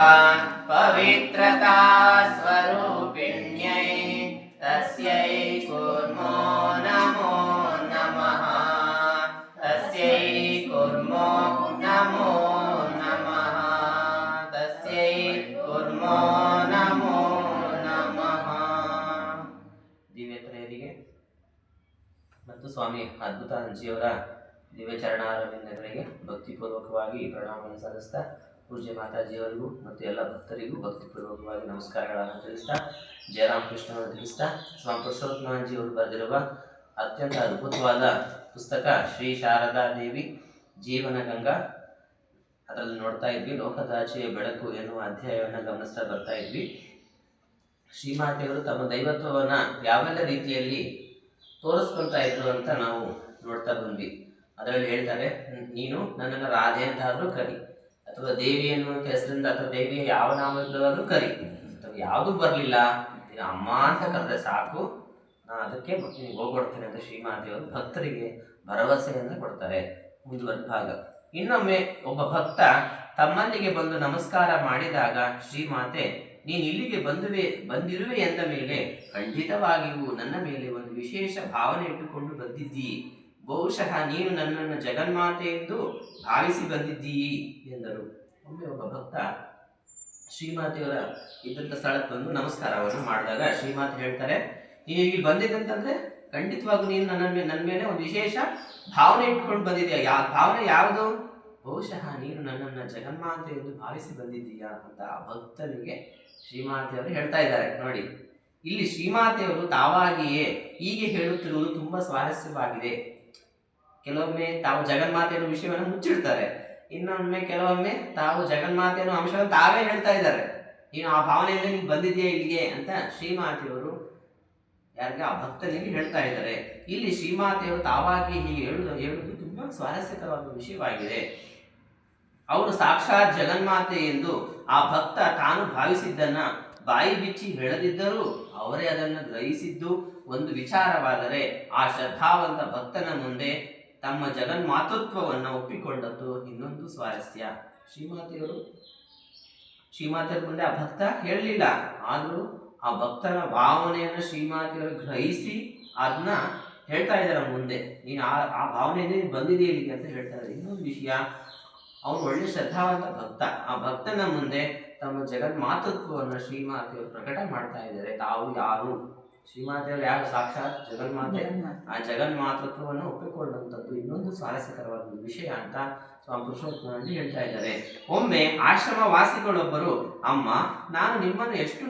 पवित्रता स्वरूपिण्यै तस्यै कुर्मो नमो नमः तस्यै कुर्मो नमो नमः तस्यै कुर्मो नमो नमः। ದಿವ್ಯತ್ರಯರಿಗೆ ಮತ್ತು ಸ್ವಾಮಿ ಅದ್ಭುತಾನಂದಜಿಯವರ ದಿವ್ಯ ಚರಣಾರವಿಂದಗಳಿಗೆ ಭಕ್ತಿಪೂರ್ವಕವಾಗಿ ಪ್ರಣಾಮವನ್ನು ಸಲ್ಲಿಸ್ತಾ ಪೂಜ್ಯ ಮಾತಾಜಿಯವರಿಗೂ ಮತ್ತು ಎಲ್ಲ ಭಕ್ತರಿಗೂ ಭಕ್ತಿಪೂರ್ವಕವಾಗಿ ನಮಸ್ಕಾರಗಳನ್ನು ತಿಳಿಸ್ತಾ ಜಯರಾಮ್ ಕೃಷ್ಣವನ್ನು ತಿಳಿಸ್ತಾ ಸ್ವಾಮಿ ಪುರುಷೋತ್ತಮಾನಂದಜಿಯವರು ಬರೆದಿರುವ ಅತ್ಯಂತ ಅದ್ಭುತವಾದ ಪುಸ್ತಕ ಶ್ರೀ ಶಾರದಾ ದೇವಿ ಜೀವನ ಗಂಗಾ, ಅದರಲ್ಲಿ ನೋಡ್ತಾ ಇದ್ವಿ ಲೋಕದಾಚೆಯ ಬೆಳಕು ಎನ್ನುವ ಅಧ್ಯಾಯವನ್ನು ಗಮನಿಸ್ತಾ ಬರ್ತಾ ಇದ್ವಿ. ಶ್ರೀಮಾತೆಯವರು ತಮ್ಮ ದೈವತ್ವವನ್ನು ಯಾವೆಲ್ಲ ರೀತಿಯಲ್ಲಿ ತೋರಿಸ್ಕೊಳ್ತಾ ಇದ್ರು ಅಂತ ನಾವು ನೋಡ್ತಾ ಬಂದ್ವಿ. ಅದರಲ್ಲಿ ಹೇಳ್ತಾರೆ, ನೀನು ನನ್ನನ್ನು ರಾಧೆ ಅಂತಾದರೂ ಕರಿ, ಅಥವಾ ದೇವಿ ಎನ್ನುವಂಥ ಹೆಸರಿಂದ ಅಥವಾ ದೇವಿಯ ಯಾವ ನಾಮಗಳಾದರೂ ಕರಿ, ಅಥವಾ ಯಾವುದೂ ಬರಲಿಲ್ಲ ನೀನು ಅಮ್ಮ ಅಂತ ಕರೆದ್ರೆ ಸಾಕು, ನಾನು ಅದಕ್ಕೆ ಹೋಗ್ಕೊಡ್ತೇನೆ ಅಂತ ಶ್ರೀಮಾತೆಯವರು ಭಕ್ತರಿಗೆ ಭರವಸೆಯನ್ನು ಕೊಡ್ತಾರೆ. ಮುಂದುವರೆದ ಭಾಗ. ಇನ್ನೊಮ್ಮೆ ಒಬ್ಬ ಭಕ್ತ ತಮ್ಮಲ್ಲಿಗೆ ಬಂದು ನಮಸ್ಕಾರ ಮಾಡಿದಾಗ ಶ್ರೀಮಾತೆ, ನೀನು ಇಲ್ಲಿಗೆ ಬಂದಿರುವೆ ಎಂದ ಮೇಲೆ ಖಂಡಿತವಾಗಿಯೂ ನನ್ನ ಮೇಲೆ ಒಂದು ವಿಶೇಷ ಭಾವನೆ ಇಟ್ಟುಕೊಂಡು ಬಂದಿದ್ದೀ. ಬಹುಶಃ ನೀನು ನನ್ನನ್ನು ಜಗನ್ಮಾತೆ ಎಂದು ಭಾವಿಸಿ ಬಂದಿದ್ದೀಯಿ ಎಂದರು. ಒಮ್ಮೆ ಒಬ್ಬ ಭಕ್ತ ಶ್ರೀಮಾತೆಯವರ ಇದ್ದಂಥ ಸ್ಥಳಕ್ಕೆ ಬಂದು ನಮಸ್ಕಾರವನ್ನು ಮಾಡಿದಾಗ ಶ್ರೀಮಾತೆ ಹೇಳ್ತಾರೆ, ನೀನು ಇಲ್ಲಿ ಬಂದಿದ್ದಂತಂದ್ರೆ ಖಂಡಿತವಾಗೂ ನೀನು ನನ್ನ ಮೇಲೆ ಒಂದು ವಿಶೇಷ ಭಾವನೆ ಇಟ್ಕೊಂಡು ಬಂದಿದ್ದೀಯಾ. ಭಾವನೆ ಯಾವುದು? ಬಹುಶಃ ನೀನು ನನ್ನನ್ನು ಜಗನ್ಮಾತೆ ಎಂದು ಭಾವಿಸಿ ಬಂದಿದ್ದೀಯಾ ಅಂತ ಆ ಭಕ್ತನಿಗೆ ಶ್ರೀಮಾತೆಯವರು ಹೇಳ್ತಾ ಇದ್ದಾರೆ. ನೋಡಿ, ಇಲ್ಲಿ ಶ್ರೀಮಾತೆಯವರು ತಾವಾಗಿಯೇ ಹೀಗೆ ಹೇಳುತ್ತಿರುವುದು ತುಂಬ ಸ್ವಾರಸ್ಯವಾಗಿದೆ. ಕೆಲವೊಮ್ಮೆ ತಾವು ಜಗನ್ಮಾತೆ ಅನ್ನೋ ವಿಷಯವನ್ನು ಮುಚ್ಚಿಡ್ತಾರೆ, ಇನ್ನೊಮ್ಮೆ ಕೆಲವೊಮ್ಮೆ ತಾವು ಜಗನ್ಮಾತೆ ಅನ್ನೋ ಅಂಶವನ್ನು ತಾವೇ ಹೇಳ್ತಾ ಇದ್ದಾರೆ. ನೀನು ಆ ಭಾವನೆಯಿಂದ ನೀನು ಬಂದಿದೆಯಾ ಇಲ್ಲಿಗೆ ಅಂತ ಶ್ರೀಮಾತೆಯವರು ಯಾರಿಗೆ? ಆ ಭಕ್ತನಿಗೆ ಹೇಳ್ತಾ ಇದ್ದಾರೆ. ಇಲ್ಲಿ ಶ್ರೀಮಾತೆಯವರು ತಾವಾಗಿ ಹೀಗೆ ಹೇಳುವುದು ತುಂಬ ಸ್ವಾರಸ್ಯಕರವಾದ ವಿಷಯವಾಗಿದೆ. ಅವರು ಸಾಕ್ಷಾತ್ ಜಗನ್ಮಾತೆ ಎಂದು ಆ ಭಕ್ತ ತಾನು ಭಾವಿಸಿದ್ದನ್ನ ಬಾಯಿ ಬಿಚ್ಚಿ ಹೇಳದಿದ್ದರೂ ಅವರೇ ಅದನ್ನು ಗ್ರಹಿಸಿದ್ದು ಒಂದು ವಿಚಾರವಾದರೆ, ಆ ಶ್ರದ್ಧಾವಂತ ಭಕ್ತನ ಮುಂದೆ ತಮ್ಮ ಜಗನ್ಮಾತೃತ್ವವನ್ನು ಒಪ್ಪಿಕೊಂಡದ್ದು ಇನ್ನೊಂದು ಸ್ವಾರಸ್ಯ. ಶ್ರೀಮಾತೆಯರ ಮುಂದೆ ಆ ಭಕ್ತ ಹೇಳಲಿಲ್ಲ, ಆದರೂ ಆ ಭಕ್ತನ ಭಾವನೆಯನ್ನು ಶ್ರೀಮಾತೆಯವರು ಗ್ರಹಿಸಿ ಅದನ್ನ ಹೇಳ್ತಾ ಇದ್ದಾರೆ ಮುಂದೆ. ನೀನು ಆ ಭಾವನೆಯಿಂದ ಬಂದಿದೆ ಇಲ್ಲಿಗೆ ಅಂತ ಹೇಳ್ತಾ ಇದ್ದಾರೆ. ಇನ್ನೊಂದು ವಿಷಯ, ಅವನು ಒಳ್ಳೆ ಶ್ರದ್ಧಾವಂತ ಭಕ್ತ. ಆ ಭಕ್ತನ ಮುಂದೆ ತಮ್ಮ ಜಗನ್ಮಾತೃತ್ವವನ್ನು ಶ್ರೀಮಾತೆಯವರು ಪ್ರಕಟ ಮಾಡ್ತಾ ಇದ್ದಾರೆ. ತಾವು ಯಾರು? ಶ್ರೀಮಾತೆಯವರು ಯಾರು? ಸಾಕ್ಷಾತ್ ಜಗನ್ಮಾತೆ. ಆ ಜಗನ್ಮಾತೃತ್ವವನ್ನು ಒಪ್ಪಿಕೊಂಡಂಥದ್ದು ಇನ್ನೊಂದು ಸ್ವಾರಸ್ಯಕರವಾದ ವಿಷಯ ಅಂತ ಸ್ವಾಮಿ ಪುರುಷೋತ್ತಮಾನಂದ ಹೇಳ್ತಾ ಇದ್ದಾರೆ. ಒಮ್ಮೆ ಆಶ್ರಮ ವಾಸಿಗಳೊಬ್ಬರು, ಅಮ್ಮ, ನಾನು ನಿಮ್ಮನ್ನು ಎಷ್ಟು